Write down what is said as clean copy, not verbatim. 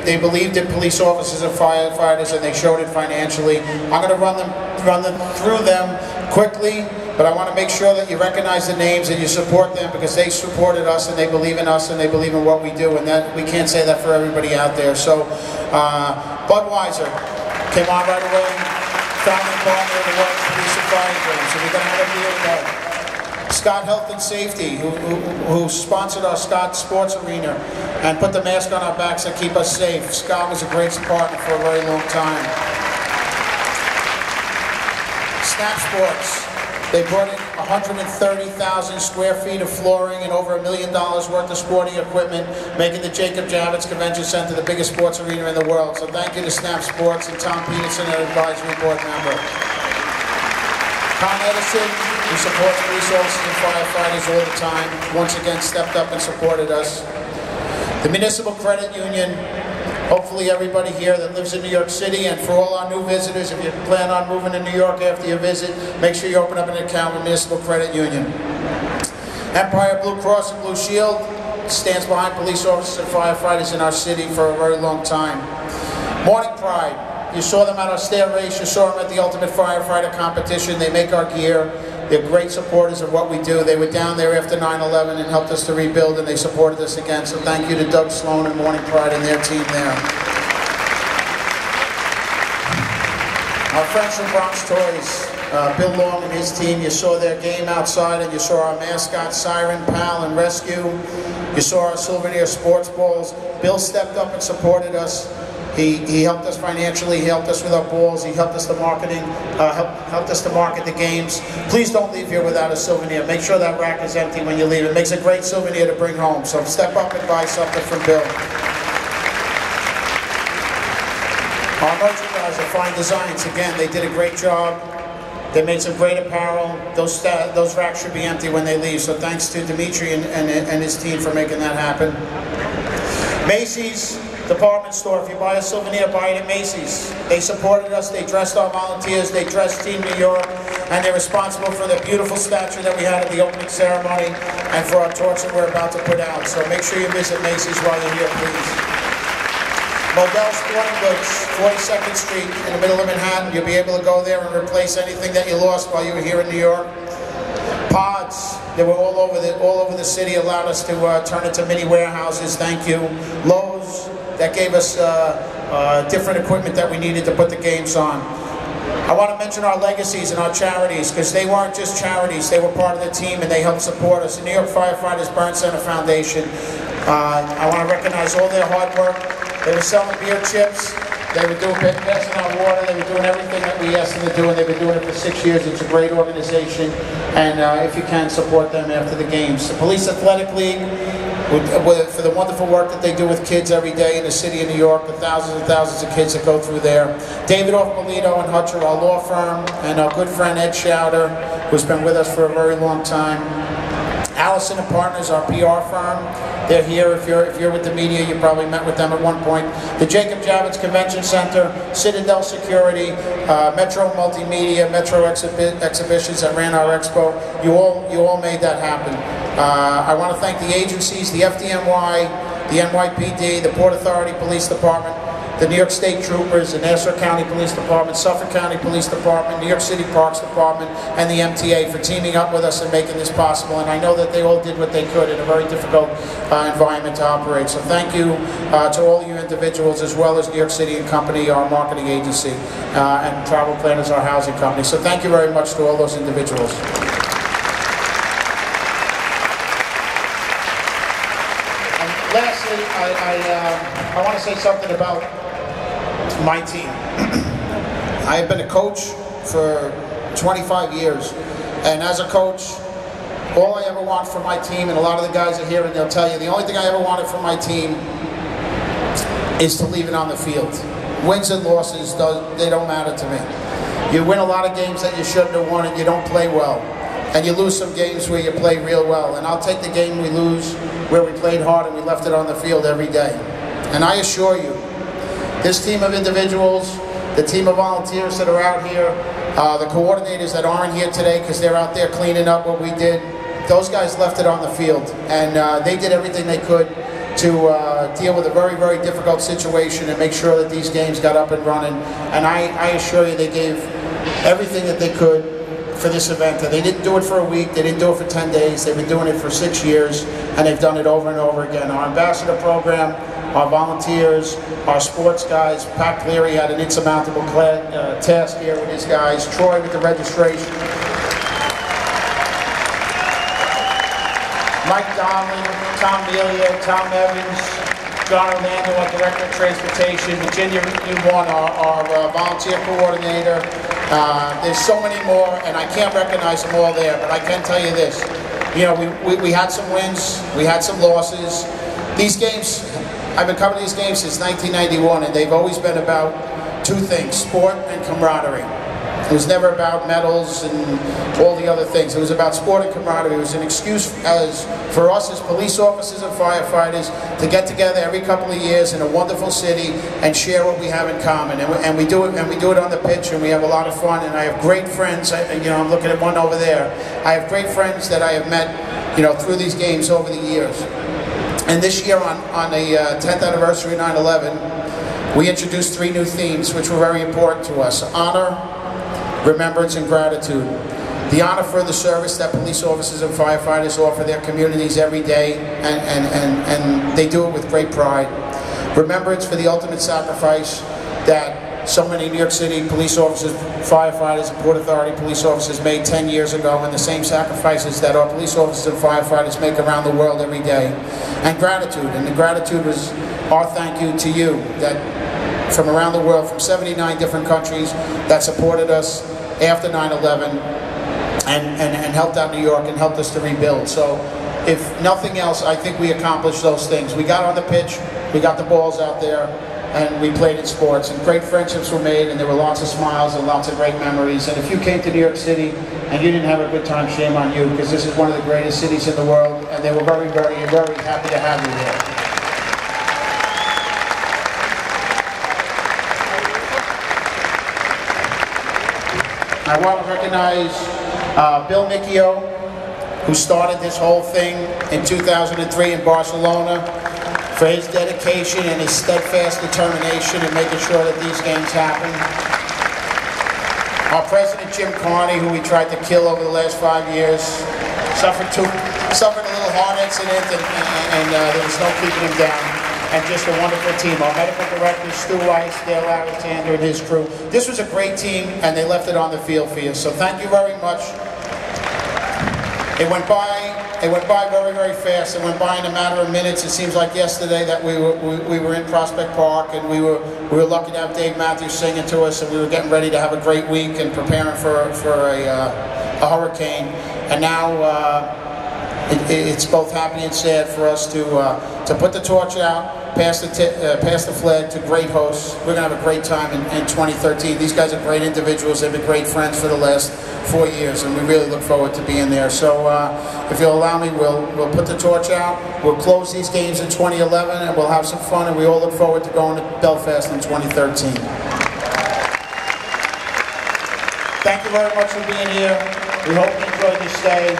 They believed in police officers and firefighters, and they showed it financially. I'm going to run through them quickly, but I want to make sure that you recognize the names and you support them, because they supported us and they believe in us and they believe in what we do, and that we can't say that for everybody out there. So Budweiser came on right away, founding partner of the World Police and Fire Games, so we're going to have a deal with that. Scott Health and Safety, who sponsored our Scott Sports Arena and put the mask on our backs and keep us safe. Scott was a great partner for a very long time. Snap Sports, they brought in 130,000 square feet of flooring and over $1 million worth of sporting equipment, making the Jacob Javits Convention Center the biggest sports arena in the world. So thank you to Snap Sports and Tom Peterson, our advisory board member. Con Edison, who supports police officers and firefighters all the time, once again stepped up and supported us. The Municipal Credit Union, hopefully everybody here that lives in New York City, and for all our new visitors, if you plan on moving to New York after your visit, make sure you open up an account with Municipal Credit Union. Empire Blue Cross and Blue Shield stands behind police officers and firefighters in our city for a very long time. Morning Pride. You saw them at our stair race, you saw them at the Ultimate Firefighter competition. They make our gear. They're great supporters of what we do. They were down there after 9/11 and helped us to rebuild, and they supported us again. So thank you to Doug Sloan and Morning Pride and their team there. Our friends from Bronx Toys, Bill Long and his team, you saw their game outside, and you saw our mascot, Siren, Pal, and Rescue. You saw our souvenir sports balls. Bill stepped up and supported us. He helped us financially, he helped us with our balls, he helped us to marketing, helped us to market the games. Please don't leave here without a souvenir. Make sure that rack is empty when you leave. It makes a great souvenir to bring home. So step up and buy something from Bill. Our merchandiser, Fine Designs, again, they did a great job. They made some great apparel. Those racks should be empty when they leave. So thanks to Dimitri and his team for making that happen. Macy's department store, if you buy a souvenir, buy it at Macy's. They supported us, they dressed our volunteers, they dressed Team New York, and they're responsible for the beautiful statue that we had at the opening ceremony and for our torch that we're about to put out. So make sure you visit Macy's while you're here, please. Modell Sporting Goods, 42nd Street in the middle of Manhattan. You'll be able to go there and replace anything that you lost while you were here in New York. Pods, they were all over the city, allowed us to turn into mini warehouses. Thank you. Lowe's, that gave us different equipment that we needed to put the games on. I want to mention our legacies and our charities, because they weren't just charities, they were part of the team and they helped support us. The New York Firefighters Burn Center Foundation, I want to recognize all their hard work. They were selling beer chips, they were passing out water, they were doing everything that we asked them to do, and they've been doing it for 6 years. It's a great organization, and if you can, support them after the games. The Police Athletic League, for the wonderful work that they do with kids every day in the city of New York, the thousands and thousands of kids that go through there. David Melito and Hutcher, our law firm, and our good friend Ed Schauder, who's been with us for a very long time. Allison and Partners, our PR firm. They're here. If you're with the media, you probably met with them at one point. The Jacob Javits Convention Center, Citadel Security, Metro Multimedia, Metro Exhibitions that ran our expo. You all made that happen. I want to thank the agencies, the FDNY, the NYPD, the Port Authority Police Department, the New York State Troopers, the Nassau County Police Department, Suffolk County Police Department, New York City Parks Department, and the MTA for teaming up with us and making this possible. And I know that they all did what they could in a very difficult environment to operate. So thank you to all you individuals, as well as New York City and Company, our marketing agency, and Travel Planners, our housing company. So thank you very much to all those individuals. Lastly, I want to say something about my team. I have been a coach for 25 years, and as a coach, all I ever want from my team, and a lot of the guys are here and they'll tell you, the only thing I ever wanted from my team is to leave it on the field. Wins and losses, they don't matter to me. You win a lot of games that you shouldn't have won and you don't play well. And you lose some games where you play real well. And I'll take the game we lose where we played hard and we left it on the field every day. And I assure you, this team of individuals, the team of volunteers that are out here, the coordinators that aren't here today because they're out there cleaning up what we did, those guys left it on the field. And they did everything they could to deal with a very, very difficult situation and make sure that these games got up and running. And I assure you they gave everything that they could for this event. And they didn't do it for a week, they didn't do it for 10 days, they've been doing it for 6 years, and they've done it over and over again. Our ambassador program, our volunteers, our sports guys, Pat Cleary had an insurmountable task here with his guys, Troy with the registration, Mike Donlin, Tom Melia, Tom Evans, John Orlando, our Director of Transportation, Virginia Newborn, our volunteer coordinator. There's so many more, and I can't recognize them all there, but I can tell you this. You know, we had some wins, we had some losses. These games, I've been covering these games since 1991, and they've always been about two things, sport and camaraderie. It was never about medals and all the other things. It was about sport and camaraderie. It was an excuse for us as police officers and firefighters to get together every couple of years in a wonderful city and share what we have in common. And we do it on the pitch, and we have a lot of fun. And I have great friends. You know, I'm looking at one over there. I have great friends that I have met, you know, through these games over the years. And this year, on the 10th anniversary of 9/11, we introduced 3 new themes, which were very important to us: honor, remembrance, and gratitude. The honor for the service that police officers and firefighters offer their communities every day, and they do it with great pride. Remembrance for the ultimate sacrifice that so many New York City police officers, firefighters, and Port Authority police officers made 10 years ago, and the same sacrifices that our police officers and firefighters make around the world every day. And gratitude, and the gratitude was our thank you to you, that from around the world, from 79 different countries that supported us after 9/11 and helped out New York and helped us to rebuild. So if nothing else, I think we accomplished those things. We got on the pitch, we got the balls out there, and we played in sports, and great friendships were made, and there were lots of smiles and lots of great memories. And if you came to New York City and you didn't have a good time, shame on you, because this is one of the greatest cities in the world, and they were very, very, very happy to have you there. I want to recognize Bill Micchio, who started this whole thing in 2003 in Barcelona, for his dedication and his steadfast determination in making sure that these games happen. Our president, Jim Carney, who we tried to kill over the last 5 years, suffered a little heart incident, and there was no keeping him down. And just a wonderful team. Our medical director, Stu Weiss, Dale Alexander, and his crew. This was a great team, and they left it on the field for you. So thank you very much. It went by very, very fast. It went by in a matter of minutes. It seems like yesterday that we were in Prospect Park, and we were lucky to have Dave Matthews singing to us, and we were getting ready to have a great week and preparing for a hurricane. And now it's both happy and sad for us to put the torch out, pass the flag to great hosts. We're going to have a great time in 2013. These guys are great individuals. They've been great friends for the last 4 years, and we really look forward to being there. So if you'll allow me, we'll put the torch out. We'll close these games in 2011, and we'll have some fun, and we all look forward to going to Belfast in 2013. Thank you very much for being here. We hope you enjoyed your stay.